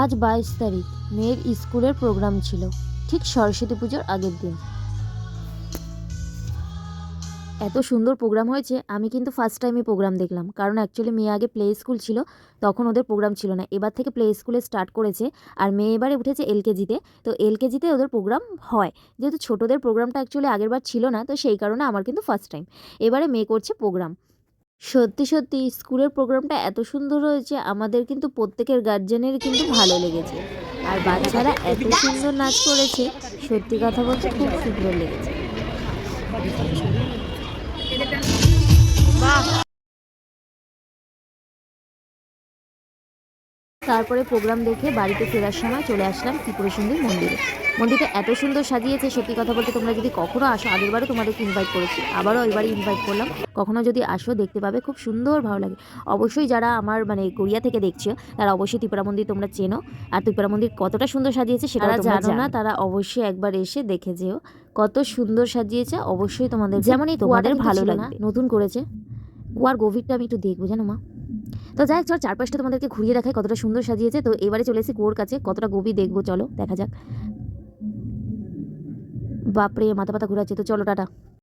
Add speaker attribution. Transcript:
Speaker 1: আজ 22 তারিখ, মেয়ের স্কুলের প্রোগ্রাম ছিল, ঠিক সরস্বতী পুজোর আগের দিন। এত সুন্দর প্রোগ্রাম হয়েছে, আমি কিন্তু ফার্স্ট টাইমই প্রোগ্রাম দেখলাম। কারণ অ্যাকচুয়ালি মেয়ে আগে প্লে স্কুল ছিল, তখন ওদের প্রোগ্রাম ছিল না। এবার থেকে প্লে স্কুলে স্টার্ট করেছে, আর মেয়ে এবারে উঠেছে এলকেজিতে। তো এলকেজিতে ওদের প্রোগ্রাম হয়, যেহেতু ছোটোদের প্রোগ্রামটা অ্যাকচুয়ালি আগেরবার ছিল না, তো সেই কারণে আমার কিন্তু ফার্স্ট টাইম। এবারে মেয়ে করছে প্রোগ্রাম। সত্যি সত্যি স্কুলের প্রোগ্রামটা এত সুন্দর হয়েছে, আমাদের কিন্তু প্রত্যেকের গার্জেনের কিন্তু ভালো লেগেছে। আর বাচ্চারা এত সুন্দর নাচ করেছে, সত্যি কথা বলতে খুব সুন্দর লেগেছে। তারপরে প্রোগ্রাম দেখে বাড়িতে ফেরার সময় চলে আসলাম ত্রিপুরেশ্বরী মন্দিরে। মন্দিরটা এত সুন্দর সাজিয়েছে, সত্যি কথা বলতে তোমরা যদি কখনো আসো, আগেরবারও তোমাদেরকে ইনভাইট করেছি, আবারও এবারে ইনভাইট করলাম, কখনো যদি আসো দেখতে পাবে, খুব সুন্দর ভালো লাগে। অবশ্যই যারা আমার কোরিয়া থেকে দেখছো, তারা অবশ্যই ত্রিপুরা মন্দির তোমরা চেনো। আর ত্রিপুরা মন্দির কতটা সুন্দর সাজিয়েছে সেটা তোমরা জানো না, তারা অবশ্যই একবার এসে দেখে যেও কত সুন্দর সাজিয়েছে। অবশ্যই তোমাদের যেমন এই তোমাদের ভালো লাগবে, নতুন করেছে। কুয়ার গভীরটা আমি একটু দেখবো জানো মা। তো যাই হোক, চল চারপাশটা তোমাদেরকে ঘুরিয়ে দেখায় কতটা সুন্দর সাজিয়েছে। তো এবারে চলে এসেছি কুয়োর কাছে, কতটা গভীর দেখবো, চলো দেখা যাক। বাপরে, মাথা পাতা ঘুরাচ্ছে। তো চলো, টাটা।